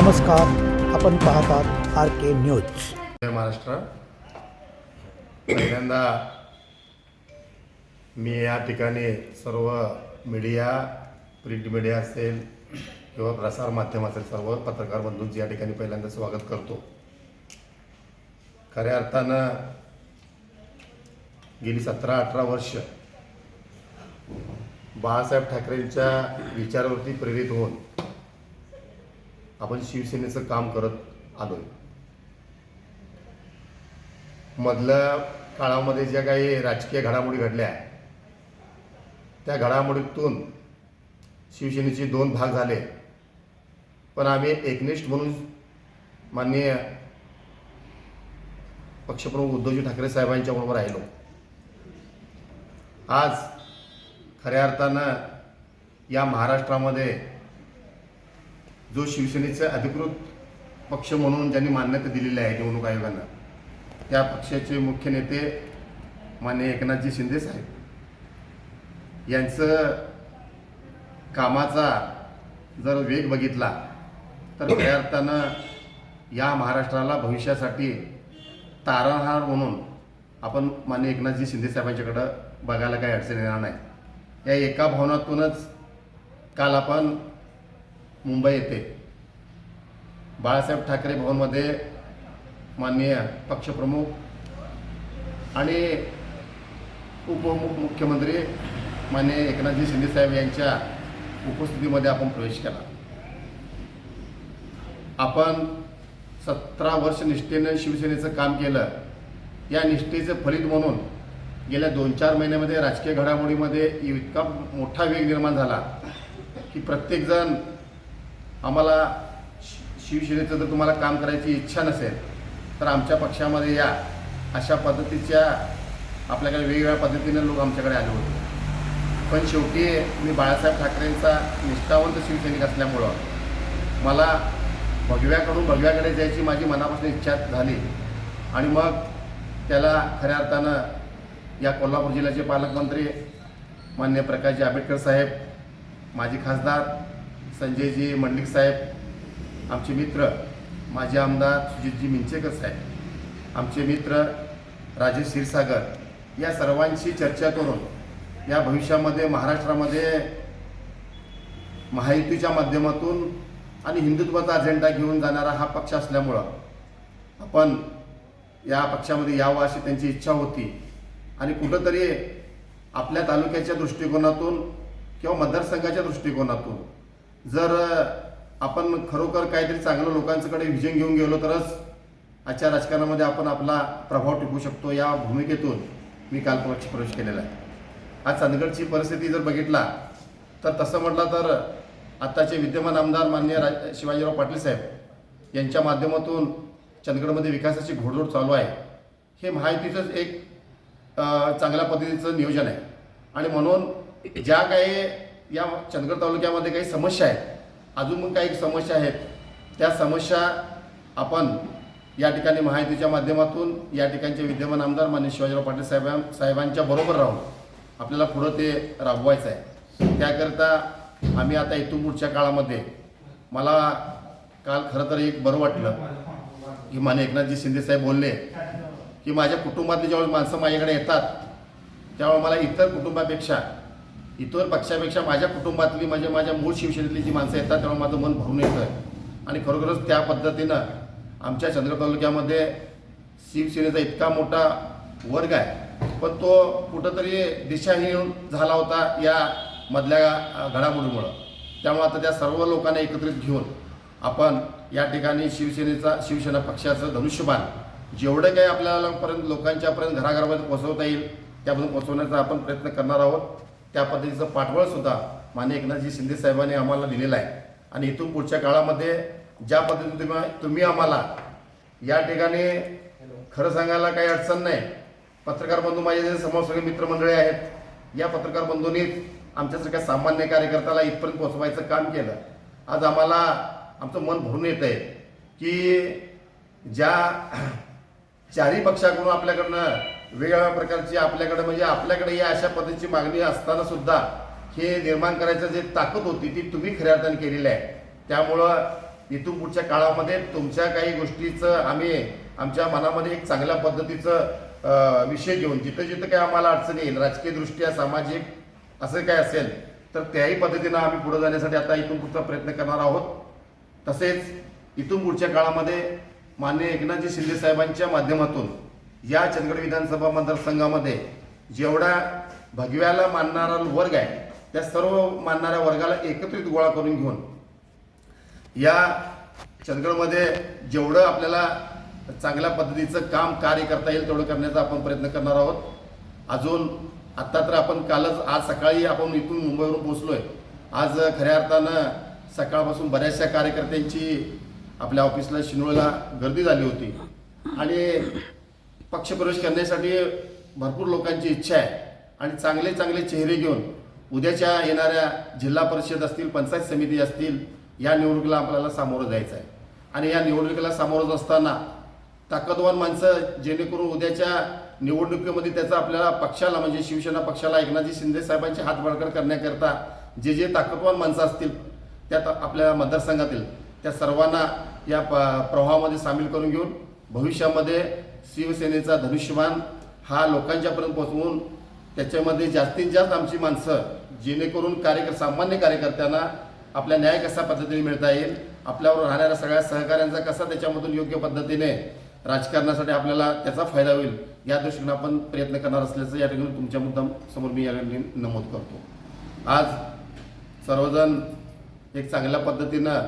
नमस्कार, आपण पाहतात RK न्यूज. जय महाराष्ट्र. पहिल्यांदा मी या ठिकाणी सर्व मीडिया, प्रिंट मीडिया असेल किंवा प्रसार माध्यम असेल, सर्व पत्रकार बंधूंचे या ठिकाणी पहिल्यांदा स्वागत करतो. खऱ्या अर्थानं गेली 17-18 वर्ष बाळासाहेब ठाकरेंच्या विचारावरती प्रेरित होऊन आपण शिवसेनेचं काम करत आलोय. मधल्या काळामध्ये ज्या काही राजकीय घडामोडी घडल्या त्या घडामोडीतून शिवसेनेचे 2 भाग झाले, पण आम्ही एकनिष्ठ म्हणून माननीय पक्षप्रमुख उद्धवजी ठाकरे साहेबांच्या बरोबर राहिलो. आज खऱ्या अर्थानं या महाराष्ट्रामध्ये जो शिवसेनेचा अधिकृत पक्ष म्हणून ज्यांनी मान्यता दिलेली आहे निवडणूक आयोगानं, त्या पक्षाचे मुख्य नेते माननीय एकनाथजी शिंदे साहेब यांचं कामाचा जर वेग बघितला तर खऱ्या अर्थानं या महाराष्ट्राला भविष्यासाठी तारणहार म्हणून आपण माननीय एकनाथजी शिंदे साहेबांच्याकडं बघायला काही अडचण येणार नाही. या एका भावनातूनच काल आपण मुंबई येथे बाळासाहेब ठाकरे भवनमध्ये माननीय पक्षप्रमुख आणि उपमुख्यमंत्री माननीय एकनाथजी शिंदे साहेब यांच्या उपस्थितीमध्ये आपण प्रवेश केला. आपण 17 वर्ष निष्ठेनं शिवसेनेचं काम केलं. या निष्ठेचं फलित म्हणून गेल्या 2-4 महिन्यामध्ये राजकीय घडामोडीमध्ये इतका मोठा वेग निर्माण झाला की प्रत्येकजण आम्हाला शिवसेनेचं जर तुम्हाला काम करायची इच्छा नसेल तर आमच्या पक्षामध्ये या, अशा पद्धतीच्या आपल्याकडे वेगवेगळ्या पद्धतीने लोक आमच्याकडे आले होते. पण शेवटी मी बाळासाहेब ठाकरेंचा निष्ठावंत शिवसैनिक असल्यामुळं मला भगव्याकडून भगव्याकडे जायची माझी मनापासून इच्छा झाली आणि मग त्याला खऱ्या अर्थानं या कोल्हापूर जिल्ह्याचे पालकमंत्री माननीय प्रकाशजी आंबेडकर साहेब, माजी खासदार संजयजी मंडलिक साहेब, आमचे मित्र माजी आमदार सुजितजी मिंचेकर साहेब, आमचे मित्र राजेश क्षीरसागर, या सर्वांशी चर्चा करून या भविष्यामध्ये महाराष्ट्रामध्ये महायुतीच्या माध्यमातून आणि हिंदुत्वाचा अजेंडा घेऊन जाणारा हा पक्ष असल्यामुळं आपण या पक्षामध्ये यावं अशी त्यांची इच्छा होती. आणि कुठंतरी आपल्या तालुक्याच्या दृष्टिकोनातून किंवा मतदारसंघाच्या दृष्टिकोनातून जर आपण खरोखर काहीतरी चांगलं लोकांच्याकडे व्हिजन घेऊन गेलो तरच आजच्या राजकारणामध्ये आपण आपला प्रभाव टिकू शकतो. या भूमिकेतून मी काल पक्ष प्रवेश केलेला आहे. आज चंदगडची परिस्थिती जर बघितला तर तसं म्हटलं तर आत्ताचे विद्यमान आमदार माननीय शिवाजीराव पाटील साहेब यांच्या माध्यमातून चंदगडमध्ये विकासाची घोडदौड चालू आहे. हे महायुतीचंच एक चांगल्या पद्धतीचं नियोजन आहे. आणि म्हणून ज्या काही या चंदगड तालुक्यामध्ये काही समस्या आहेत, अजून पण काही समस्या आहेत, त्या समस्या आपण या ठिकाणी महायुतीच्या माध्यमातून या ठिकाणचे विद्यमान आमदार माननीय शिवाजीराव पाटील साहेबांच्या बरोबर राहून आपल्याला पुढं ते राबवायचं आहे. त्याकरता आम्ही आता इथून पुढच्या काळामध्ये, मला काल खरं तर एक बरं वाटलं की माननीय एकनाथजी शिंदे साहेब बोलले की माझ्या कुटुंबातली ज्यावेळेस माणसं माझ्याकडे येतात त्यावेळेस मला इतर कुटुंबापेक्षा, इतर पक्षापेक्षा माझ्या कुटुंबातली माझ्या मूळ शिवसेनेतली जी माणसं येतात तेव्हा माझं मन भरून येतं. आणि खरोखरच त्या पद्धतीनं आमच्या चंदगड तालुक्यामध्ये शिवसेनेचा इतका मोठा वर्ग आहे, पण तो कुठंतरी दिशाहीन झाला होता या मधल्या घडामोडीमुळं. त्यामुळे आता त्या सर्व लोकांना एकत्रित घेऊन आपण या ठिकाणी शिवसेना पक्षाचं धनुष्यबाण जेवढं काही आपल्यालापर्यंत लोकांच्यापर्यंत घराघरापर्यंत पोहोचवता येईल त्यापासून पोहोचवण्याचा आपण प्रयत्न करणार आहोत. त्या पद्धतीचं पाठबळसुद्धा माननीय एकनाथजी शिंदे साहेबांनी आम्हाला दिलेलं आहे. आणि इथून पुढच्या काळामध्ये ज्या पद्धतीने तुम्ही आम्हाला या ठिकाणी, खरं सांगायला काही अडचण नाही, पत्रकार बंधू माझे जे समोर सगळे मित्रमंडळी आहेत, या पत्रकार बंधूंनीच आमच्यासारख्या सामान्य कार्यकर्त्याला इथपर्यंत पोहोचवायचं काम केलं. आज आम्हाला आमचं मन भरून येत आहे की ज्या चारही पक्षाकडून आपल्याकडनं वेगवेगळ्या प्रकारची आपल्याकडे या अशा पद्धतीची मागणी असताना सुद्धा हे निर्माण करायचं जे ताकद होती ती तुम्ही खऱ्या अर्थाने केलेली आहे. त्यामुळं इथून पुढच्या काळामध्ये तुमच्या काही गोष्टीचं आम्ही आमच्या मनामध्ये एक चांगल्या पद्धतीचं विषय घेऊन जिथं जिथं काही आम्हाला अडचणी येईल राजकीयदृष्ट्या सामाजिक असं काय असेल तर त्याही पद्धतीनं आम्ही पुढे जाण्यासाठी आता इथून पुढचा प्रयत्न करणार आहोत. तसेच इथून पुढच्या काळामध्ये माननीय एकनाथजी शिंदे साहेबांच्या माध्यमातून या चंदगड विधानसभा मतदारसंघामध्ये जेवढा भगव्याला मानणारा वर्ग आहे त्या सर्व मानणाऱ्या वर्गाला एकत्रित गोळा करून घेऊन या चंदगडमध्ये जेवढं आपल्याला चांगल्या पद्धतीचं काम कार्य करता येईल तेवढं करण्याचा आपण प्रयत्न करणार आहोत. अजून आत्ता तर आपण आज सकाळी आपण इथून मुंबईवरून पोहोचलोय. आज खऱ्या अर्थानं सकाळपासून बऱ्याचशा कार्यकर्त्यांची आपल्या ऑफिसला शिनोळला गर्दी झाली होती आणि पक्षप्रवेश करण्यासाठी भरपूर लोकांची इच्छा आहे आणि चांगले चांगले चेहरे घेऊन उद्याच्या येणाऱ्या जिल्हा परिषद असतील पंचायत समिती असतील या निवडणुकीला आपल्याला सामोरं जायचं आहे. आणि या निवडणुकीला सामोरं जात असताना ताकदवान माणसं जेणेकरून उद्याच्या निवडणुकीमध्ये त्याचा आपल्याला पक्षाला म्हणजे शिवसेना पक्षाला एकनाथजी शिंदे साहेबांचे हात बळकट करण्याकरता जे जे ताकदवान माणसं असतील त्यात आपल्या मतदारसंघातील त्या सर्वांना या प्रवाहामध्ये सामील करून घेऊन भविष्यामध्ये शिवसेनेचा धनुष्यबाण हा लोकांच्यापर्यंत पोहोचवून त्याच्यामध्ये जास्तीत जास्त आमची माणसं जेणेकरून सामान्य कार्यकर्त्यांना आपल्या न्याय कसा पद्धतीने मिळता येईल आपल्यावर राहणाऱ्या सगळ्या सहकाऱ्यांचा कसा त्याच्यामधून योग्य पद्धतीने राजकारणासाठी आपल्याला त्याचा फायदा होईल या दृष्टीने आपण प्रयत्न करणार असल्याचं या ठिकाणी तुमच्या मुद्दाम समोर मी या ठिकाणी नमूद करतो. आज सर्वजण एक चांगल्या पद्धतीनं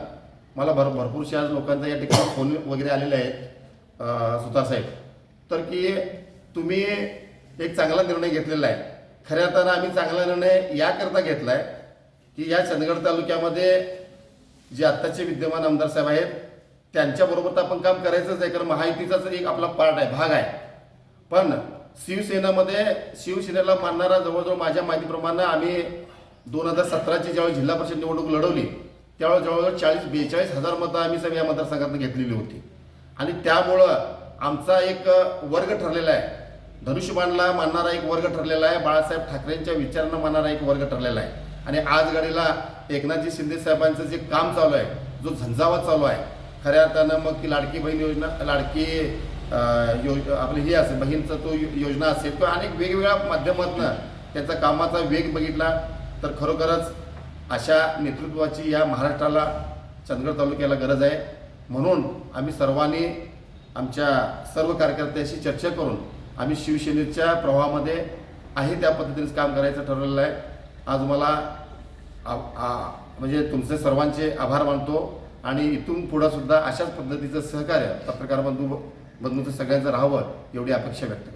मला भरपूरशा आज लोकांचा या ठिकाणी फोन वगैरे आलेले आहेत सुतार साहेब तर की तुम्ही एक चांगला निर्णय घेतलेला आहे. खऱ्या अर्थानं आम्ही चांगला निर्णय याकरता घेतला आहे की या चंदगड तालुक्यामध्ये जे आत्ताचे विद्यमान आमदार साहेब आहेत त्यांच्याबरोबर तर आपण काम करायचंच आहे कारण महायुतीचाच एक आपला पार्ट आहे भाग आहे. पण शिवसेनेला मानणारा जवळजवळ माझ्या माहितीप्रमाणे आम्ही 2017ची ज्यावेळी जिल्हा परिषद निवडणूक लढवली त्यावेळेस जवळजवळ 40-42 हजार मतं आम्ही सगळ्या मतदारसंघातून घेतलेली होती आणि त्यामुळं आमचा एक वर्ग ठरलेला आहे. धनुष्यबाणला मानणारा एक वर्ग ठरलेला आहे. बाळासाहेब ठाकरेंच्या विचारांना मानणारा एक वर्ग ठरलेला आहे. आणि आज घडीला एकनाथजी शिंदे साहेबांचं जे काम चालू आहे जो झंझावात चालू आहे खऱ्या अर्थानं मग ती लाडकी बहीण योजना आपली ही असेल बहीणचं तो योजना असेल किंवा अनेक वेगवेगळ्या माध्यमातून त्याचा कामाचा वेग बघितला तर खरोखरच अशा नेतृत्वाची या महाराष्ट्राला चंदगड तालुक्याला गरज आहे. म्हणून आम्ही सर्वांनी आमच्या सर्व कार्यकर्त्यांशी चर्चा करून आम्ही शिवसेनेच्या प्रवाहामध्ये आहे त्या पद्धतीनेच काम करायचं ठरवलेलं आहे. आज मला म्हणजे तुमचे सर्वांचे आभार मानतो आणि इथून पुढं सुद्धा अशाच पद्धतीचं सहकार्य पत्रकार बंधूंचं सगळ्यांचं राहावं एवढी अपेक्षा व्यक्त करतो.